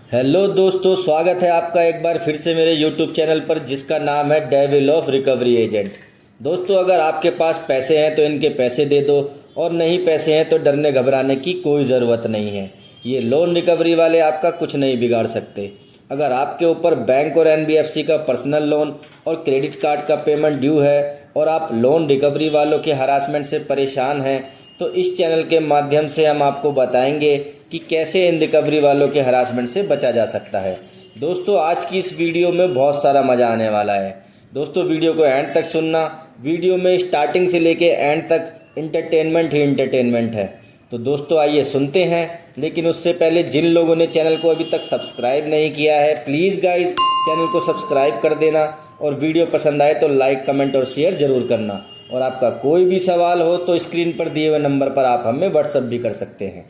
Hello दोस्तों, स्वागत है आपका एक बार फिर से मेरे यूट्यूब चैनल पर जिसका नाम है डेविल ऑफ रिकवरी एजेंट। दोस्तों, अगर आपके पास पैसे हैं तो इनके पैसे दे दो, और नहीं पैसे हैं तो डरने घबराने की कोई ज़रूरत नहीं है। ये लोन रिकवरी वाले आपका कुछ नहीं बिगाड़ सकते। अगर आपके ऊपर बैंक और एनबीएफसी का पर्सनल लोन और क्रेडिट कार्ड का पेमेंट ड्यू है और आप लोन रिकवरी वालों के हरासमेंट से परेशान हैं, तो इस चैनल के माध्यम से हम आपको बताएंगे कि कैसे इन रिकवरी वालों के हरासमेंट से बचा जा सकता है। दोस्तों, आज की इस वीडियो में बहुत सारा मज़ा आने वाला है। दोस्तों, वीडियो को एंड तक सुनना। वीडियो में स्टार्टिंग से लेके एंड तक इंटरटेनमेंट ही इंटरटेनमेंट है। तो दोस्तों, आइए सुनते हैं। लेकिन उससे पहले जिन लोगों ने चैनल को अभी तक सब्सक्राइब नहीं किया है, प्लीज़ गाइस चैनल को सब्सक्राइब कर देना, और वीडियो पसंद आए तो लाइक, कमेंट और शेयर ज़रूर करना। और आपका कोई भी सवाल हो तो स्क्रीन पर दिए हुए नंबर पर आप हमें व्हाट्सएप भी कर सकते हैं।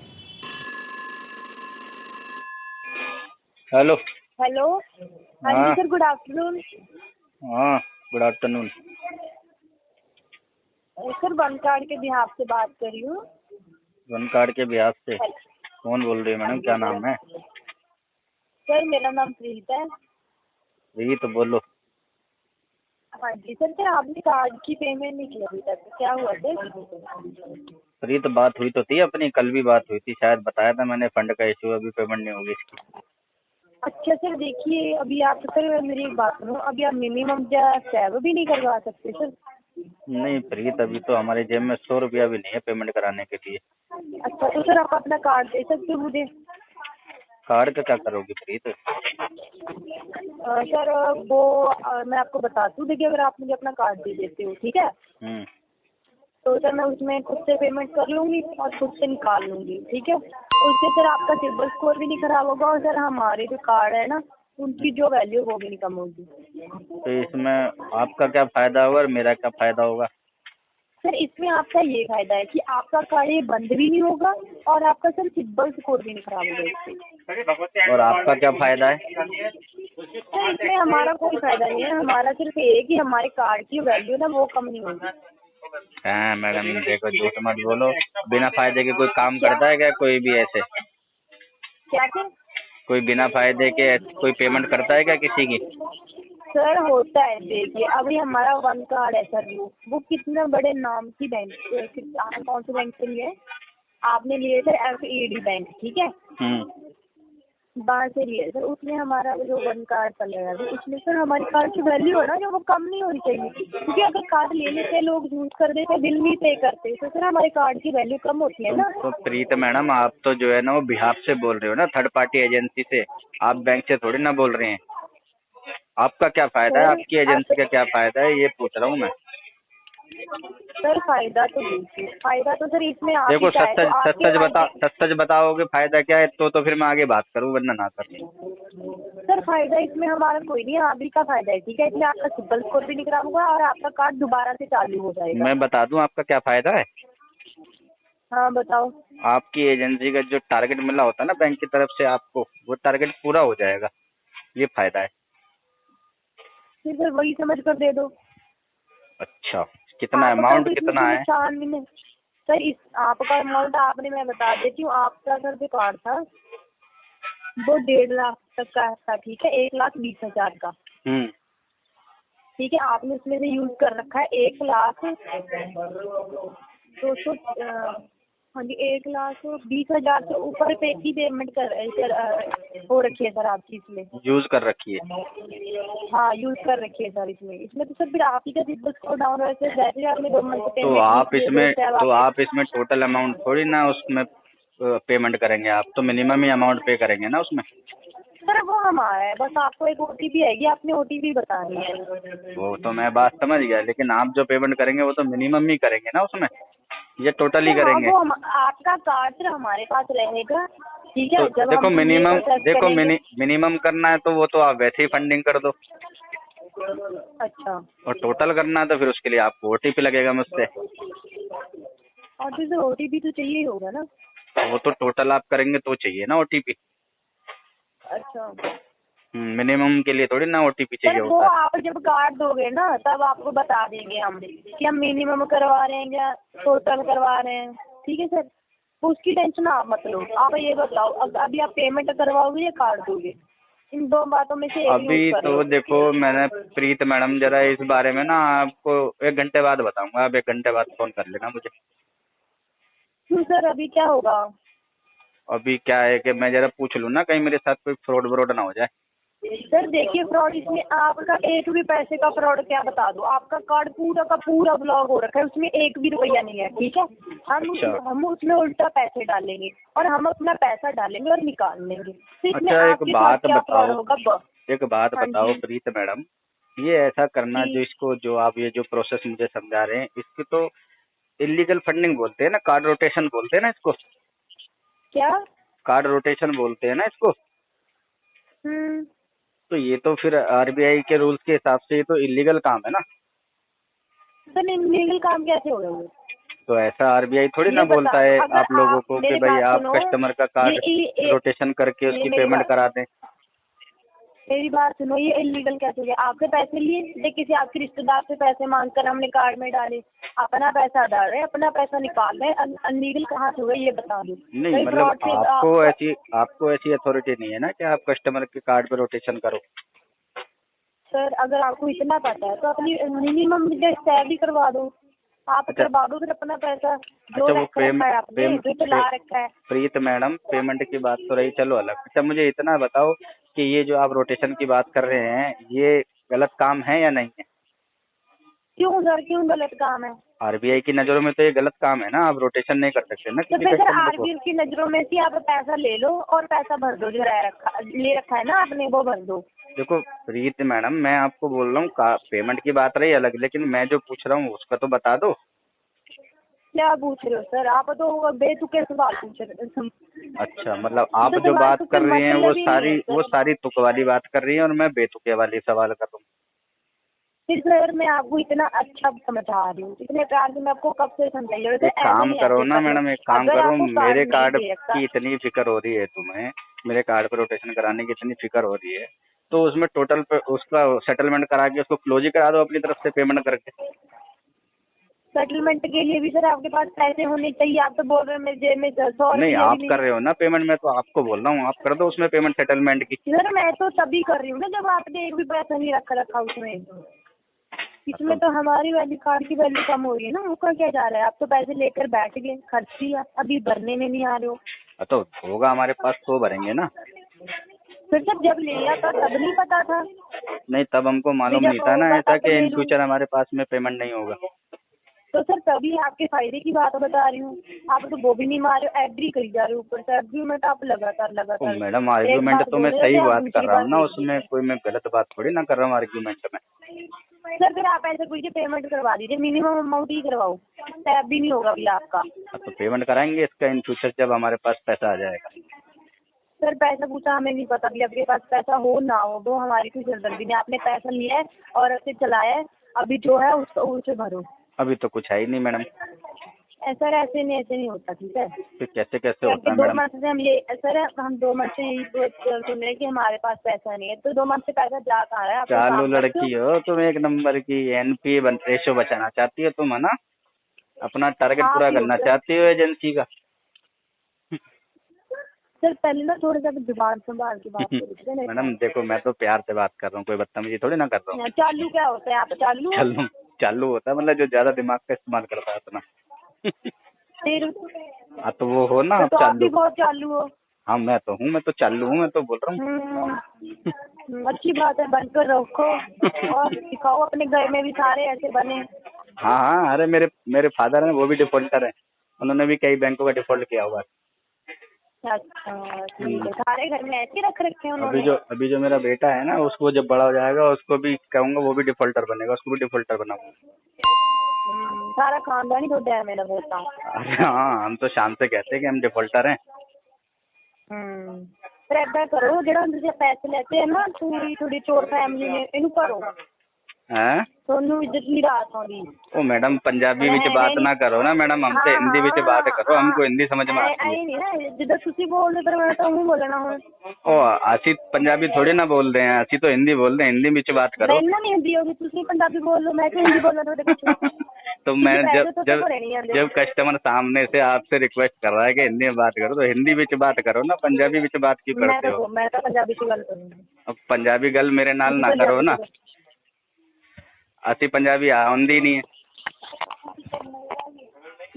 हेलो। हेलो। हाँ हाँ जी सर, गुड आफ्टरनून। हाँ, good afternoon. Sir, one card के बिहाफ से बात कर रही हूँ। वन कार्ड के ब्याज से कौन बोल रही है हाँ मैडम? जी क्या सर। नाम है? सर, मेरा नाम प्रीत है। यही तो बोलो। हाँ जी सर, क्या आपने कार्ड की पेमेंट नहीं की अभी तक? क्या हुआ सर? फ्री तो बात हुई तो थी अपनी, कल भी बात हुई थी, शायद बताया था मैंने। फंड का इशू, अभी पेमेंट नहीं होगी इसकी। अच्छा सर, देखिए अभी आप सर मेरी एक बात सुनो, अभी आप मिनिमम क्या सेव भी नहीं करवा सकते सर? नहीं प्रीत, अभी तो हमारे जेब में 100 रुपया भी नहीं है पेमेंट कराने के लिए। अच्छा, तो सर आप अपना कार्ड दे सकते हो मुझे? कार्ड का क्या करोगी प्रीत? सर वो मैं आपको बताती हूँ। देखिए, अगर आप मुझे अपना कार्ड दे देते हो, ठीक है, हम्म। तो सर मैं उसमें खुद से पेमेंट कर लूंगी और खुद से निकाल लूंगी, ठीक है। उससे सर आपका सिबिल स्कोर भी नहीं खराब होगा, और सर हमारे जो कार्ड है ना, उनकी जो वैल्यू वो भी नहीं कम होगी। तो इसमें आपका क्या फायदा होगा और मेरा क्या फायदा होगा? सर, इसमें आपका ये फायदा है कि आपका कार्ड ये बंद भी नहीं होगा, और आपका सर सिबिल स्कोर भी नहीं खराब होगा इससे। और आपका क्या फायदा है? सर, इसमें हमारा कोई फायदा नहीं है। हमारा सिर्फ ये है कि हमारे कार्ड की वैल्यू ना वो कम नहीं होगी। हाँ मैडम, देखो झूठ मत बोलो। बिना फायदे के कोई काम क्या करता है क्या कोई भी ऐसे? क्या क्या? कोई बिना फायदे के कोई पेमेंट करता है क्या किसी की? सर होता है, देखिए अभी हमारा वन कार्ड है सर, वो कितना बड़े नाम की बैंक, आपने कौन से बैंक से लिए? आपने लिए सर FED बैंक, ठीक है, वहाँ से लिए सर। उसमें हमारा जो वन कार्ड चलेगा, तो उसमें सर हमारे कार्ड की वैल्यू है ना, जो वो कम नहीं होनी चाहिए। क्योंकि अगर कार्ड ले लेते हैं लोग, यूज कर देते, बिल नहीं पे करते, तो सर हमारे कार्ड की वैल्यू कम होती है ना। तो प्रीत मैडम, आप तो जो है ना वो बिहाफ से बोल रहे हो ना, थर्ड पार्टी एजेंसी से। आप बैंक से थोड़ी ना बोल रहे हैं। आपका क्या फायदा है? सर आपकी एजेंसी का क्या फायदा है, ये पूछ रहा हूँ मैं। सर फायदा तो देखिए, फायदा तो सर इसमें आप ही देखो, का है, सच तो सच आपके सच बता, आगे। सच सच बताओगे फायदा क्या है, तो फिर मैं आगे बात करूँ, वरना ना करूँ। सर फायदा इसमें हमारा कोई नहीं है, आप ही का फायदा है, ठीक है। इसमें आपका सिबिल स्कोर भी नहीं खराब होगा, और आपका कार्ड दोबारा से चालू हो जाएगा। मैं बता दूं आपका क्या फायदा है। हाँ बताओ। आपकी एजेंसी का जो टारगेट मिला होता है ना बैंक की तरफ से आपको, वो टारगेट पूरा हो जाएगा। ये फायदा है। फिर सर वही समझ कर दे दो। अच्छा, कितना आपका अमाउंट तो इसमें कितना कोई है? नुकसान भी नहीं सर। इस आपका अमाउंट आपने, मैं बता देती हूँ, आपका सर जो कार्ड था वो 1.5 लाख तक का था, ठीक है, 1,20,000 का, हम्म। ठीक है। आपने उसमें से यूज कर रखा है 1,02,000, हाँ जी, 1,20,000 से ऊपर पे की पेमेंट हो रखी है सर आपकी इसमें। यूज कर रखी है। हाँ, यूज कर रखी है सर इसमें तो सर फिर आप ही का सिबिल स्कोर डाउन है सर। जैसे आपने 2 मंथ तो पेमेंट नहीं आप किए, इसमें तो तो आप इसमें टोटल अमाउंट थोड़ी ना उसमें पेमेंट करेंगे। आप तो मिनिमम ही अमाउंट पे करेंगे ना उसमें। सर वो हमारा है, बस आपको एक OTP आएगी, आपने OTP बतानी है। वो तो मैं बात समझ गया, लेकिन आप जो पेमेंट करेंगे वो तो मिनिमम ही करेंगे ना उसमें, ये टोटल ही सर हाँ, करेंगे। वो आपका कार्ड सर हमारे पास रहेगा, ठीक है। तो जब देखो, हम ये मिनिमम प्रोसेस देखो करेंगे। मिनिमम करना है तो वो तो आप वैसे ही फंडिंग कर दो, अच्छा, और टोटल करना है तो फिर उसके लिए आपको OTP लगेगा मुझसे। और फिर सर OTP तो चाहिए ही होगा ना। वो तो टोटल आप करेंगे तो चाहिए ना OTP। अच्छा मिनिमम के लिए थोड़ी ना OTP सर, चाहिए वो होता है। आप जब कार्ड दोगे ना, तब आपको बता देंगे हम कि हम मिनिमम करवा रहे हैं या टोटल करवा रहे हैं, ठीक है सर। तो उसकी टेंशन आप मत लो। आप ये बताओ अभी आप पेमेंट करवाओगे या कार्ड दोगे? इन दो बातों में से एक अभी यूज कर तो लो। देखो मैंने प्रीत मैडम जरा इस बारे में ना आपको 1 घंटे बाद बताऊंगा। आप 1 घंटे बाद फोन कर लेना मुझे। क्यों सर, अभी क्या होगा? अभी क्या है कि मैं जरा पूछ लूँ ना, कहीं मेरे साथ कोई फ्रॉड व्रॉड ना हो जाए। सर देखिए, फ्रॉड इसमें आपका एक भी पैसे का फ्रॉड क्या बता दो, आपका कार्ड पूरा का पूरा ब्लॉक हो रखा है, उसमें एक भी रुपया नहीं है, ठीक है। हम उसमें उल्टा पैसे डालेंगे और हम अपना पैसा डालेंगे और निकाल लेंगे। तो इसमें अच्छा आपके साथ क्या फ्रॉड होगा? एक बात हाँ बताओ जी प्रीत मैडम, ये ऐसा करना जी। जो आप ये जो प्रोसेस मुझे समझा रहे हैं, इसकी तो इलीगल फंडिंग बोलते हैं ना, कार्ड रोटेशन बोलते हैं ना इसको। क्या? कार्ड रोटेशन बोलते हैं ना इसको। हम्म। तो ये तो फिर आरबीआई के रूल्स के हिसाब से ये तो इलीगल काम है ना। सर इलीगल काम कैसे हो रहा है? तो ऐसा आरबीआई थोड़ी ना ये बोलता बता दो, है अगर आप लोगों आप को कि मेरी भाई बात आप सुनो, कस्टमर का कार्ड रोटेशन करके उसकी मेरी पेमेंट करा दें। मेरी बात सुनो, ये इलीगल कैसे हो गया? आपसे पैसे लिए या किसी आपके रिश्तेदार से पैसे मांगकर हमने कार्ड में डाले? अपना पैसा डाल रहे, अपना पैसा निकाल रहे, अनलीगल कहाँ से हुआ ये बता दो। नहीं मतलब आपको ऐसी अथॉरिटी नहीं है ना कि आप कस्टमर के कार्ड पे रोटेशन करो। सर अगर आपको इतना पता है तो अपनी मिनिमम सैलरी करवा दो। आप अच्छा, करवा दो फिर अपना पैसा जो अच्छा वो रखा है आपने, जो चला रखा है। प्रीत मैडम पेमेंट की बात तो रही, चलो अलग। अच्छा मुझे इतना बताओ कि ये जो आप रोटेशन की बात कर रहे हैं ये गलत काम है या नहीं है? क्यों सर, क्यों गलत काम है? आरबीआई की नजरों में तो ये गलत काम है ना, आप रोटेशन नहीं कर सकते ना तो किसी फिर सर कस्टमर को। आरबीआई की नजरों में से आप पैसा ले लो और पैसा भर दो, जो ले रखा है ना आपने वो भर दो। देखो प्रीत मैडम, मैं आपको बोल रहा हूँ पेमेंट की बात रही अलग, लेकिन मैं जो पूछ रहा हूँ उसका तो बता दो। क्या पूछ रहे हो सर? आप तो बेतुके सवाल पूछ रहे हो। अच्छा मतलब आप तो जो सवाल बात तो कर कोई रही हैं मतलब ही नहीं है वो सर। सारी तुक वाली बात कर रही हैं और मैं बेतुके वाली सवाल कर रहा हूँ। फिर सर मैं आपको इतना अच्छा समझा रही हूँ, इतने प्यार से मैं आपको कब से समझाई रही हूँ। एक काम करो ना मैडम, एक काम करो, मेरे कार्ड नहीं की इतनी फिक्र हो रही है तुम्हें, मेरे कार्ड पर रोटेशन कराने की इतनी फिक्र हो रही है, तो उसमें टोटल पे उसका सेटलमेंट करा के उसको क्लोज ही करा दो अपनी तरफ से पेमेंट करके। सेटलमेंट के लिए भी सर आपके पास पैसे होने चाहिए। आप तो बोल रहे हो मेरे जेब में 100 नहीं रुपये आप भी कर नहीं। रहे हो ना पेमेंट, मैं तो आपको बोल रहा हूँ आप कर दो उसमें पेमेंट सेटलमेंट की। सर मैं तो तभी कर रही हूँ ना जब आपने एक भी पैसा नहीं रखा उसमें। इसमें तो हमारी वैल्यू, कार्ड की वैल्यू कम हो रही है ना। उसका क्या जा रहा है? आप तो पैसे लेकर बैठ गए, खर्च किया, अभी भरने में नहीं आ रहे हो। तो होगा हमारे पास तो भरेंगे ना। फिर सर जब लिया था तब नहीं पता था? नहीं तब हमको मालूम जब नहीं था ना होगा ऐसा तब कि ले इन लूँ। फ्यूचर हमारे पास में पेमेंट नहीं होगा। तो सर तभी आपके फायदे की बात बता रही हूँ। आप तो वो भी नहीं मार रहे हो, एग्री करी जा रहे हो ऊपर से। आर्ग्यूमेंट आप लगातार मैडम आर्ग्यूमेंट तो मैं सही बात कर रहा हूँ ना, उसमें कोई मैं गलत बात थोड़ी ना कर रहा हूँ आर्ग्यूमेंट में। सर फिर आप ऐसे कोई पेमेंट करवा दीजिए, मिनिमम अमाउंट ही करवाओ, टैब भी नहीं होगा अभी आपका। तो पेमेंट कराएंगे इसका इन फ्यूचर जब हमारे पास पैसा आ जाएगा। सर पैसा पूछा हमें नहीं पता अभी आपके पास पैसा हो ना हो, वो हमारी कोई सिरदर्दी नहीं। आपने पैसा लिया है और ऐसे चलाया है, अभी जो है उसको उसे भरो। अभी तो कुछ है ही नहीं मैडम। सर ऐसे नहीं होता, ठीक है। फिर कैसे होता है 2 मैडम? मंथ से हम 2 मंथ से यही सुन रहे हैं कि हमारे पास पैसा नहीं है। तो 2 मंथ से पैसा जा कहाँ रहा है? आप चालू लड़की हो तुम, एक नंबर की एनपी रेशो बचाना चाहती हो तुम, है ना? अपना टारगेट पूरा करना चाहती हो एजेंसी का। सर पहले ना थोड़ा सा जुबान संभाल के बात करिए मैडम देखो मैं तो प्यार से बात कर रहा हूँ, कोई बदतमीजी थोड़ी ना कर रहा हूँ। चालू क्या होता है? आप चालू चालू होता है मतलब जो ज्यादा दिमाग का इस्तेमाल करता है उतना। फिर हाँ तो वो हो ना आप तो आप भी चालू। बहुत चालू हो। हाँ मैं तो चालू हूँ, मैं तो बोल रहा हूँ। अच्छी बात है, बनकर रखो और दिखाओ अपने घर में भी सारे ऐसे बने। हाँ अरे मेरे फादर हैं, वो भी डिफॉल्टर हैं, उन्होंने भी कई बैंकों का डिफॉल्ट किया हुआ है। अच्छा ठीक है, सारे घर में ऐसे रख रखे हैं उन्होंने। अभी जो मेरा बेटा है ना, उसको जब बड़ा हो जाएगा उसको भी कहूँगा वो भी डिफॉल्टर बनेगा, उसको भी डिफॉल्टर बनाऊंगा। सारा खानदान ही छोटा है मेरा बेटा। अरे हाँ हम तो शाम से कहते हैं कि हम डिफॉल्टर हैं। फिर ऐसा करो, ਜਿਹੜਾ ਤੁਸੀਂ पैसे लेते हैं ना थोड़ी चोर फैमिली ने, इन्हू करो हैं? ਤੁਹਾਨੂੰ ਇੱਜ਼ਤ ਨਹੀਂ ਰਾਤ ਆਉਂਦੀ। ओ मैडम पंजाबी विच बात ना करो ना मैडम, हमसे हिंदी विच बात करो, हमको हिंदी समझ में आती है। ऐ नहीं ना, जिद्दां ਤੁਸੀਂ ਬੋਲਦੇ ਪਰ मैं तो हूँ बोलना हूँ। ओ ਅਸੀਂ पंजाबी थोड़ी ना बोल रहे हैं, ਅਸੀਂ तो हिंदी बोल रहे हैं, हिंदी विच बात करो। ਮੈਨੂੰ नहीं हिंदी होगी, ਤੁਸੀਂ पंजाबी बोल लो, मैं क्यों हिंदी बोलना ਤੁਹਾਡੇ कुछ। तो मैं पैसे जब तो जब घरे नहीं आंदे। जब कस्टमर सामने से आपसे रिक्वेस्ट कर रहा है कि हिंदी में बात करो तो हिंदी विच बात करो ना, पंजाबी विच बात क्यों करते हो? मैं तो पंजाबी च गल करूंगी। अब पंजाबी गल मेरे नाल ना ਤੁਸੀਂ करो ਪੰਜਾਬੀ ना, ਚ ਅਸੀਂ पंजाबी आउंदी नहीं है।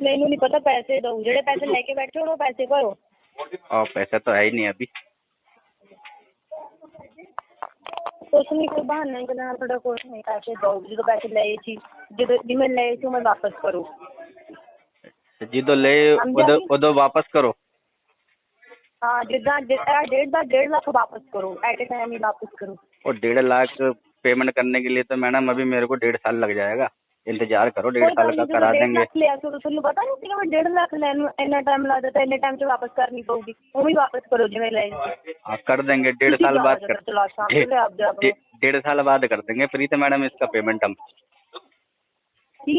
ਮੈਨੂੰ ਨਹੀਂ ਪਤਾ ਪੈਸੇ ਦੋ, ਜਿਹੜੇ ਪੈਸੇ ਲੈ ਕੇ ਬੈਠੇ ਹੋ ਉਹ ਪੈਸੇ ਭਰੋ। और पैसा तो है ही नहीं अभी। ਕੁਛ ਨਹੀਂ, ਕੋਈ ਬਹਾਨਾ ਨਹੀਂ ਕਰਨਾ, ਤੁਹਾਡਾ ਕੁਛ ਨਹੀਂ, ਪੈਸੇ ਦੋ। ਜਦੋਂ ਪੈਸੇ ਲਏ ਸੀ, ਜਦੋਂ ਜਿਵੇਂ ਲਏ ਸੀ ਉਵੇਂ ਵਾਪਸ ਕਰੋ। ਜਦੋਂ ले उदो वापस करो। ਹਾਂ ਜਿੱਦਾਂ 1.5 ਲੱਖ ਵਾਪਸ ਕਰੋ, ਐਟ ਏ ਟਾਈਮ ਹੀ ਵਾਪਸ ਕਰੋ। और 1.5 लाख पेमेंट करने के लिए तो मैडम अभी मेरे को 1.5 साल लग जाएगा, इंतजार करो, 1.5 साल का करा देंगे। ਲਿਆ ਕਰੋ, ਤੁਹਾਨੂੰ ਪਤਾ ਨਹੀਂ ਸੀਗਾ 1.5 ਲੱਖ ਲੈਣ ਨੂੰ ਇੰਨਾ ਟਾइम ਲੱਗਦਾ, ਤਾਂ ਇੰਨੇ ਟਾइम 'ਚ ਵਾਪਸ ਕਰਨੀ ਪਊਗੀ, ਉਹ ਵੀ ਵਾਪਸ ਕਰੋ ਜਿਵੇਂ ਲਏ। हाँ कर देंगे, 1.5 साल बाद कर 1.5 साल बाद कर देंगे प्रीत मैडम इसका पेमेंट हम। ਕੀ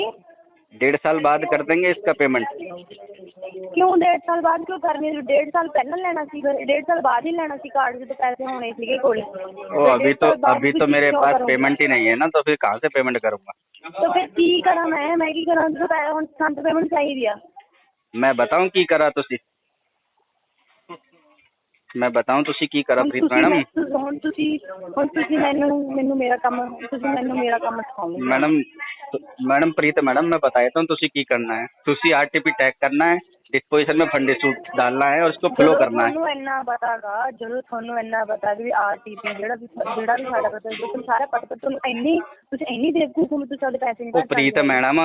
1.5 साल बाद कर देंगे इसका पेमेंट। ਕਿਉਂ 1.5 ਸਾਲ ਬਾਅਦ ਕਿਉਂ ਕਰਨੀ? 1.5 ਸਾਲ ਪਹਿਲਾਂ ਲੈਣਾ ਸੀ, ਫਿਰ 1.5 ਸਾਲ ਬਾਅਦ ਹੀ ਲੈਣਾ ਸੀ ਕਾਰਡ, ਜਦੋਂ ਪੈਸੇ ਹੋਣੇ ਸੀਗੇ ਕੋਲੇ। वो अभी तो मेरे पास पेमेंट ही नहीं है ना, तो फिर कहाँ से पेमेंट करूँगा? तो फिर ਕੀ ਕਰਾਂ ਮੈਂ ਕੀ ਕਰਾਂ? ਜਦੋਂ ਹੁਣ ਸਾਨੂੰ ਪੇਮੈਂਟ ਚਾਹੀਦੀ ਆ। मैं बताऊँ की करा तुसी? मैं बताऊँ तुसी की करा प्रीत मैडम? ਹੁਣ ਤੁਸੀਂ ਮੈਨੂੰ ਮੇਰਾ ਕੰਮ ਸਿਖਾਓਗੇ। मैडम प्रीत मैडम मैं बता देता हूँ तुसी की करना है। तुसी RTP टैग करना है, डिस्पोजिशन में फंड सूट डालना है और उसको फ्लो करना है। ਤੁਹਾਨੂੰ ਇੰਨਾ ਪਤਾਗਾ, ਜਦੋਂ ਤੁਹਾਨੂੰ ਇੰਨਾ ਪਤਾ ਵੀ RTP ਜਿਹੜਾ ਵੀ ਸਾਡਾ ਪਤਾ, ਤੁਸੀਂ ਸਾਰਾ ਪਤਾ, ਤੁਸੀਂ ਇੰਨੀ ਬੇਵਕੂਫ ਹੋ, ਤੁਸੀਂ ਸਾਡੇ ਪੈਸੇ ਨਹੀਂ ਉਹ ਪ੍ਰੀਤ ਮੈਡਮ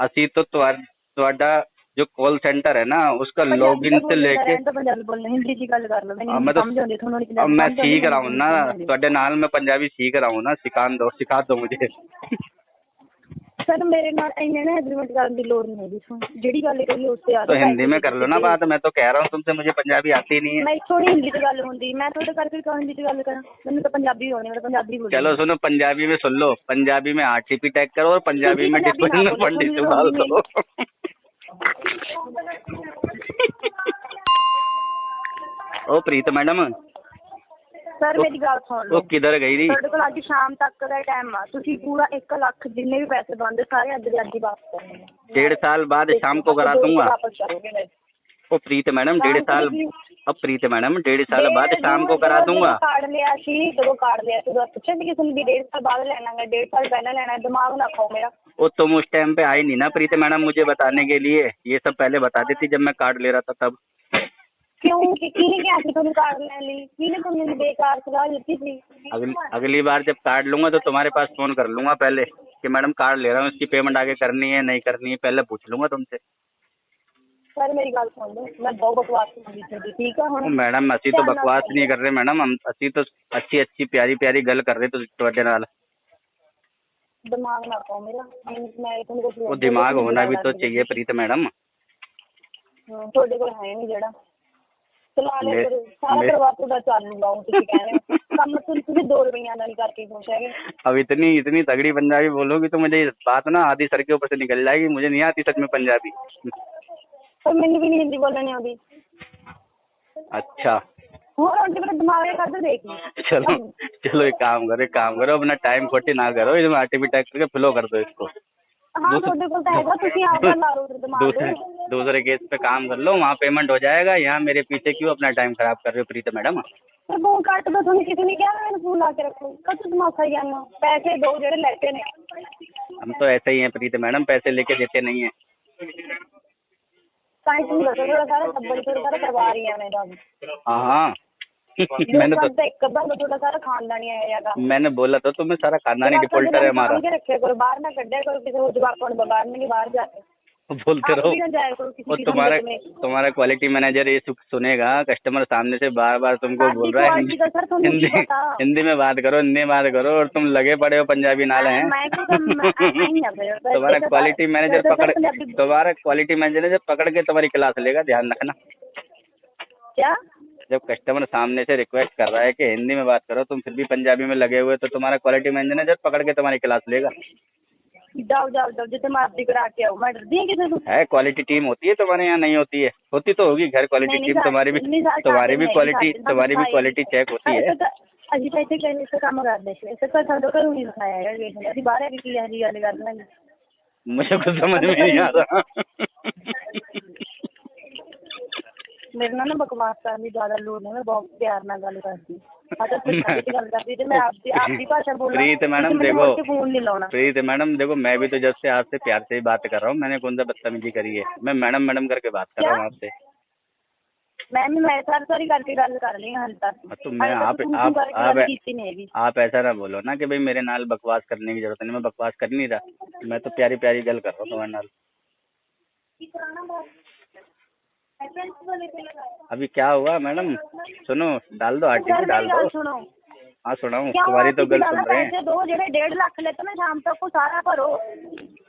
ਅਸੀਂ तो ਤੁਹਾਡਾ जो कॉल सेंटर है ना उसका लॉगिन से लेके ਪੰਜਾਬੀ ਬੋਲਣਾ, ਹਿੰਦੀ ਚ ਗੱਲ ਕਰ ਲਓ, ਮੈਨੂੰ ਸਮਝ ਆਉਂਦੀ, ਤੁਹਾਨੂੰ ਨਹੀਂ अब मैं सीख रहा हूँ ना ਤੁਹਾਡੇ ਨਾਲ, मैं पंजाबी सीख रहा हूँ ना, सिखा दो मुझे। सर मेरे नाल इन्हें ना एग्रीमेंट करने की लोड़ नहीं है, ਜਿਹੜੀ ਗੱਲ ਕਰੀ ਉਸ ਤੇ आ तो हिंदी में कर लो ना बात, मैं तो कह रहा हूँ तुमसे, मुझे पंजाबी आती नहीं है। मैं थोड़ी हिंदी च गल होंदी, मैं थोड़े करके क्यों हिंदी च गल करा? मैंने तो पंजाबी होनी, मैं पंजाबी बोलूं। चलो सुनो, पंजाबी में सुन लो, पंजाबी में RTP टैग करो और पंजाबी में डिस्पोजिशन में फंड इस्तेमाल करो। ओ प्रीत मैडम सर मेरी गल सुन लो, वो किधर गई थी? ਤੁਹਾਡੇ ਕੋਲ ਅੱਜ ਸ਼ਾਮ ਤੱਕ ਦਾ ਟਾਈਮ ਆ, ਤੁਸੀਂ ਪੂਰਾ 1 ਲੱਖ जिन्ने भी पैसे बनते सारे ਅੱਜ ਦੇ ਅੱਜ ਹੀ वापस करने हैं। 1.5 साल बाद शाम को करा दूंगा। वापस करोगे मेरे? ओ प्रीत मैडम 1.5 साल, अब प्रीत मैडम 1.5 साल बाद शाम को करा दूंगा। कार्ड लिया सी, ਜਦੋਂ कार्ड लिया ਸੀ तो पूछा भी किसी ने 1.5 साल बाद लेना है, 1.5 साल पहले लेना है, दिमाग ना खाओ मेरा। वो तुम उस टाइम पे आई नहीं ना प्रीत मैडम मुझे बताने के लिए, ये सब पहले बता देती जब मैं कार्ड ले रहा था तब। क्यों किने क्या कि तुम कार्ड ले ली? किने तुमने बेकार सलाह दी थी? अगली बार जब कार्ड लूंगा तो तुम्हारे पास फोन कर लूंगा पहले कि मैडम कार्ड ले रहा हूँ, इसकी पेमेंट आगे करनी है नहीं करनी है, पहले पूछ लूंगा तुमसे। सर मेरी गल सुन लो, मैं बहुत बकवास नहीं करती, ठीक है? हुण मैडम असी तो बकवास नहीं कर रहे मैडम, हम असी तो अच्छी प्यारी गल कर रहे तुहाडे नाल। दिमाग ना खाओ मेरा, मैं तुमको वो दिमाग होना भी तो चाहिए प्रीत मैडम। ਤੁਹਾਡੇ ਕੋਲ ਹੈ ਨਹੀਂ ਜਿਹੜਾ ਚਲਾ ਲੈ ਕਰੋ, ਸਾਰਾ ਪਰਿਵਾਰ ਤੁਹਾਡਾ ਚੱਲੂਗਾ, ਹੁਣ ਤੁਸੀਂ ਕਹਿੰਦੇ ਕੰਮ ਤੁਸੀਂ 2 ਰੁਪਈਆ ਨਾਲ ਕਰਕੇ ਖੁਸ਼ ਹੈਗੇ। अब इतनी तगड़ी पंजाबी बोलोगी तो मुझे बात ना आधी सर के ऊपर से निकल जाएगी, मुझे नहीं आती सच में पंजाबी। पर मैंने भी नहीं हिंदी बोलना नहीं आती। अच्छा और उनके मेरा दिमाग कर देखी। चलो एक काम करो अपना टाइम खोटी ना करो, इसमें RTP टैग करके फ्लो कर दो इसको। हाँ दूसरे केस पे काम कर लो, वहाँ पेमेंट हो जाएगा, यहाँ मेरे पीछे क्यों अपना टाइम खराब कर रहे हो प्रीत मैडम? फोन काट दो, तुम किसी ने क्या मैंने फोन ला के रखो, कब दिमाग खाई जाना, पैसे दो जेड़े लेते ने। हम तो ऐसे ही हैं प्रीत मैडम, पैसे लेके देते नहीं है। सारा परिवार ही है मेरा। हाँ मैंने बोला तो तुम्हें, सारा खानदानी डिफॉल्टर है हमारा। बाहर ना कड्या करो किसी को, बाहर नहीं बाहर जाते बोलते रहो। और तुम्हारा क्वालिटी मैनेजर ये सुनेगा, कस्टमर सामने से बार बार तुमको बोल रहा है हिंदी में बात करो और तुम लगे पड़े हो पंजाबी नाले हैं। तुम्हारा क्वालिटी मैनेजर पकड़ के तुम्हारी क्लास लेगा, ध्यान रखना। क्या जब कस्टमर सामने से रिक्वेस्ट कर रहा है कि हिंदी में बात करो, तुम फिर भी पंजाबी में लगे हुए, तो तुम्हारा क्वालिटी मैनेजर पकड़ के तुम्हारी क्लास लेगा। जाओ जितने मर्जी करा के आओ, मैं डरती हूँ किसी है क्वालिटी टीम होती है तुम्हारे यहाँ? नहीं होती है? होती तो होगी घर क्वालिटी टीम, तुम्हारी भी क्वालिटी चेक होती है। ਅਸੀਂ ਤਾਂ ਇੱਥੇ ਕੰਮ ਕਰਦੇ ਸੀ, ਇਸੇ ਕਰਕੇ ਸਾਡੇ ਘਰੋਂ ਨਹੀਂ ਸਿਖਾਇਆ ਹੈਗਾ, ਅਸੀਂ ਬਾਹਰ ਆ ਕੇ ਕੀ ਇਹੋ ਜਿਹੀ ਗੱਲ ਕਰ ਲਾਂਗੇ। मुझे कुछ समझ में नहीं आ रहा। मेरे ना बकवास करनी ज्यादा लोड नहीं, मैं बहुत प्यार ना गल करती। अच्छा फिर गल करती थी, मैं आपकी भाषा बोल रहा हूं। प्रीत मैडम देखो, फोन नहीं लाना। प्रीत मैडम देखो, मैं भी तो जब से आपसे प्यार से ही बात कर रहा हूँ, मैंने कौन सा बदतमीजी करी है? मैं मैडम मैडम करके बात कर रहा हूँ आपसे। मैं सॉरी करके गल कर रही हाल तक। तो मैं आप ऐसा ना बोलो ना कि भाई मेरे नाल बकवास करने की जरूरत नहीं, मैं बकवास कर नहीं रहा, मैं तो प्यारी प्यारी गल कर रहा हूँ तुम्हारे नाल। अभी क्या हुआ मैडम? सुनो, डाल दो आरटीपी, डाल दो। हाँ सुनाऊं, तुम्हारी तो गल सुन रहे हैं। दो जेडे 1.5 लाख लेते ना शाम तक को सारा भरो।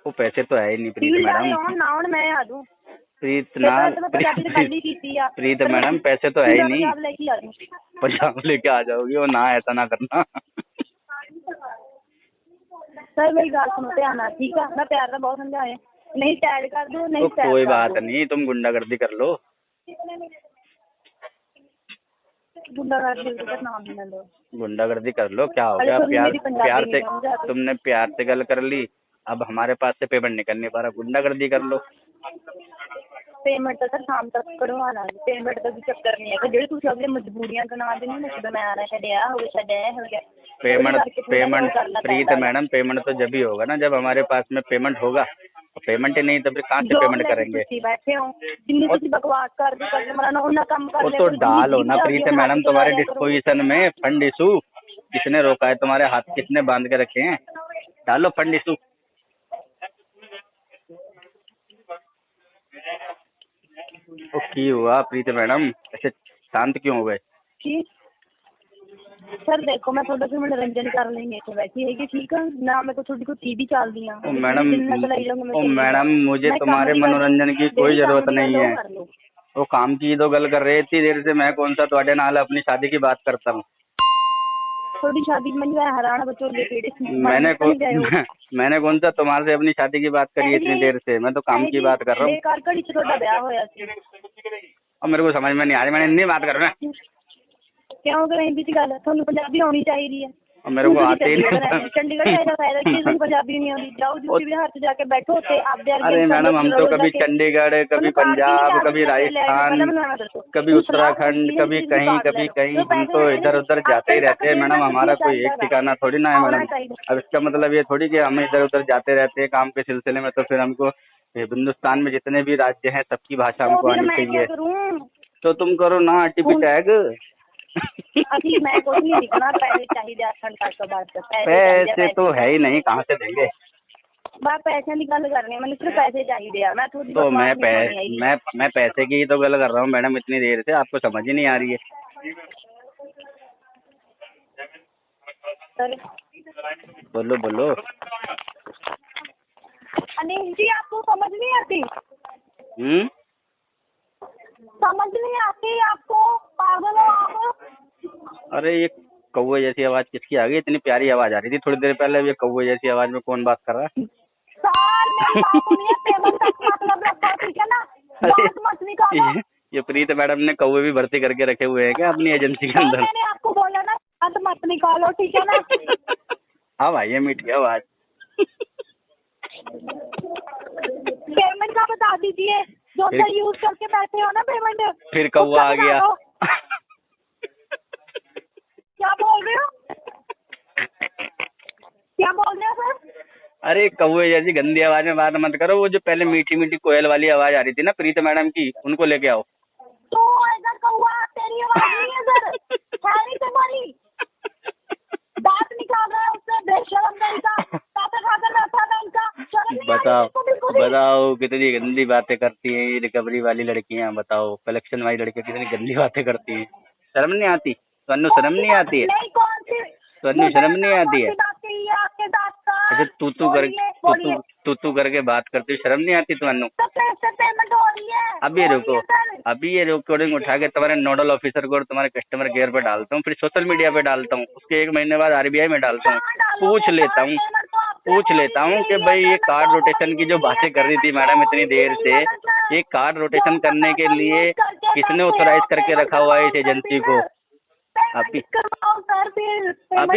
वो पैसे तो है ही नहीं प्रीत मैडम। मैं आ दूं प्रीत मैडम, पैसे तो है ही नहीं। पंजाब लेके आ जाओगी, वो ना ऐसा ना करना। सर मेरी बात सुनो ध्यान ना, ठीक है? मैं प्यार से बहुत समझाए, नहीं टैड कर दो, नहीं तो कोई बात नहीं, तुम गुंडागर्दी कर लो। गुंडागर्दी कर लो, क्या हो गया? प्यार से तुमने प्यार से गल कर ली, अब हमारे पास से पेमेंट नहीं करने पा रहा, गुंडागर्दी कर लो। पेमेंट तो सर शाम तक करवाना, पेमेंट का भी चक्कर नहीं है। जेडी तुम अगले मजबूरियां गना देनी ना, मैं आ रहा छड्या हो गया। पेमेंट प्रीत मैडम, पेमेंट तो जब ही होगा ना जब हमारे पास में पेमेंट होगा। तो पेमेंट ही नहीं तो फिर कहाँ से पेमेंट करेंगे? बैठे हो बकवास कर वो तो डालो ना प्रीत मैडम, तुम्हारे डिस्पोजिशन में फंड इशू किसने रोका है? तुम्हारे हाथ किसने बांध के रखे हैं? डालो फंड इशू। तो की हुआ प्रीत मैडम, ऐसे शांत क्यों हो गए? सर देखो, मैं थोड़ा सा मनोरंजन कर लेंगे तो वैसे है कि ठीक है ना, मैं को थोड़ी को टीवी चल दी ओ मैडम, मुझे तुम्हारे मनोरंजन की कोई जरूरत नहीं है। वो काम की तो गल कर रहे, इतनी देर से मैं कौन सा ਤੁਹਾਡੇ नाल अपनी शादी की बात करता हूँ? थोड़ी शादी में हराना बच्चों लेके मैंने कौन सा तुम्हारे से अपनी शादी की बात करी इतनी देर से? मैं तो काम की बात कर रहा हूँ। और मेरे को समझ में नहीं आ रही, मैंने हिंदी बात कर रहा हूँ। क्यों कर हिंदी की गल? थानू पंजाबी आनी चाहिए है। और मेरे को आते ही नहीं। चंडीगढ़ आया फायदा कि तुम पंजाबी नहीं आती? जाओ यूपी बिहार से जाके बैठो थे आप। अरे मैडम, हम तो कभी चंडीगढ़, कभी पंजाब, कभी राजस्थान, कभी उत्तराखंड, कभी कहीं हम तो इधर उधर जाते ही रहते हैं मैडम। हमारा कोई एक ठिकाना थोड़ी ना है मैडम। अब इसका मतलब ये थोड़ी कि हम इधर उधर जाते रहते हैं काम के सिलसिले में, तो फिर हमको हिंदुस्तान में जितने भी राज्य हैं सबकी भाषा हमको आनी चाहिए। तो तुम करो ना आरटीपी टैग। मैं कुछ नहीं लिखना, पैसे चाहिए। पैसे तो है ही नहीं, कहाँ से देंगे? बात पैसे की गल करनी है, मैंने सिर्फ पैसे चाहिए यार। मैं थोड़ी तो मैं पैसे की तो गल कर रहा हूँ मैडम, इतनी देर से आपको समझ ही नहीं आ रही है। सर बोलो बोलो। अनिल जी, आपको समझ नहीं आती? समझ नहीं आती आपको? पागल हो आप? अरे ये कौवे जैसी आवाज किसकी आ गई? इतनी प्यारी आवाज आ रही थी थोड़ी देर पहले, ये कौवे जैसी आवाज में कौन बात कर रहा है? ये प्रीत मैडम ने कौवे भी भर्ती करके रखे हुए हैं क्या अपनी एजेंसी के अंदर? मैंने आपको बोला ना मत निकालो, ठीक है ना? हाँ भाई, ये मीठी आवाज। पेमेंट का बता दीजिए, जो सर यूज करके बैठे हो ना पेमेंट। फिर कौवा आ गया। क्या बोल रहे हो? क्या बोल रहे हो सर? अरे कौवे जैसी गंदी आवाज में बात मत करो, वो जो पहले मीठी मीठी कोयल वाली आवाज आ रही थी ना प्रीत मैडम की, उनको लेके आओ। तो ऐसा कौवा तेरी आवाज नहीं है सर, खाली तुम्हारी बात निकाल रहा है उससे बेशरम का बताओ कितनी गंदी बातें करती हैं ये रिकवरी वाली लड़कियां। बताओ, कलेक्शन वाली लड़कियां कितनी गंदी बातें करती हैं। शर्म नहीं आती? तन्नू शर्म नहीं आती है? तन्नू शर्म नहीं आती है? अच्छा तू करके बात करती, शर्म नहीं आती तन्नू? अभी रुको, अभी ये रिकॉर्डिंग उठा के तुम्हारे नोडल ऑफिसर को और तुम्हारे कस्टमर केयर पे डालता हूँ, फिर सोशल मीडिया पे डालता हूँ, उसके 1 महीने बाद आरबीआई में डालता हूँ। पूछ लेता हूँ कि भाई ये कार्ड रोटेशन की जो बातें कर रही थी मैडम इतनी देर से, ये कार्ड रोटेशन करने के लिए किसने ऑथराइज करके रखा हुआ है इस एजेंसी को? अभी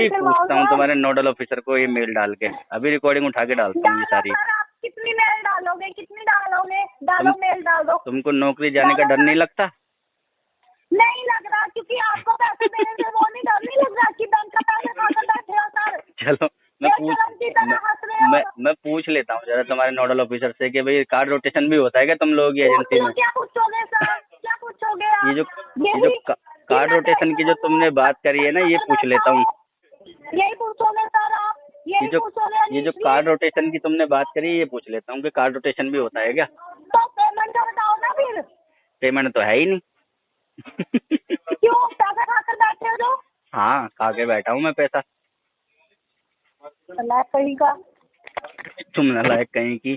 पूछता हूँ तुम्हारे नोडल ऑफिसर को ये मेल डाल के, अभी रिकॉर्डिंग उठा के डालता हूँ ये सारी। कितनी मेल डालोगे, कितनी डालोगे? डालो मेल डाल दो। तुमको नौकरी जाने का डर नहीं लगता? नहीं लग रहा, क्योंकि आपको पैसे देने से वो नहीं डर नहीं लग रहा कि बैंक का पैसे खाकर बैठे हो सर। चलो मैं पूछ लेता हूँ जरा तुम्हारे नोडल ऑफिसर से कि भाई कार्ड रोटेशन भी होता है क्या तुम लोगों की एजेंसी में? क्या पूछोगे सर, क्या पूछोगे आप? ये जो कार्ड रोटेशन की जो तुमने बात करी है ना, ये पूछ लेता हूँ। यही पूछोगे सर आप? ये जो कार्ड रोटेशन की तुमने बात करी, ये पूछ लेता हूँ कि कार्ड रोटेशन भी होता है क्या? तो पेमेंट का बताओ ना फिर। पेमेंट तो है ही नहीं। क्यों, पैसा खाकर बैठे हो जो? हाँ, खा के बैठा हूँ मैं पैसा। नालायक कहीं का। तुम नालायक कहीं की।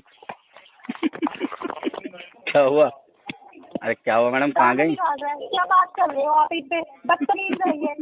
क्या हुआ? अरे क्या हुआ मैडम, कहाँ गई? क्या बात कर रहे हो आप? इस पे बदतमीज है ये।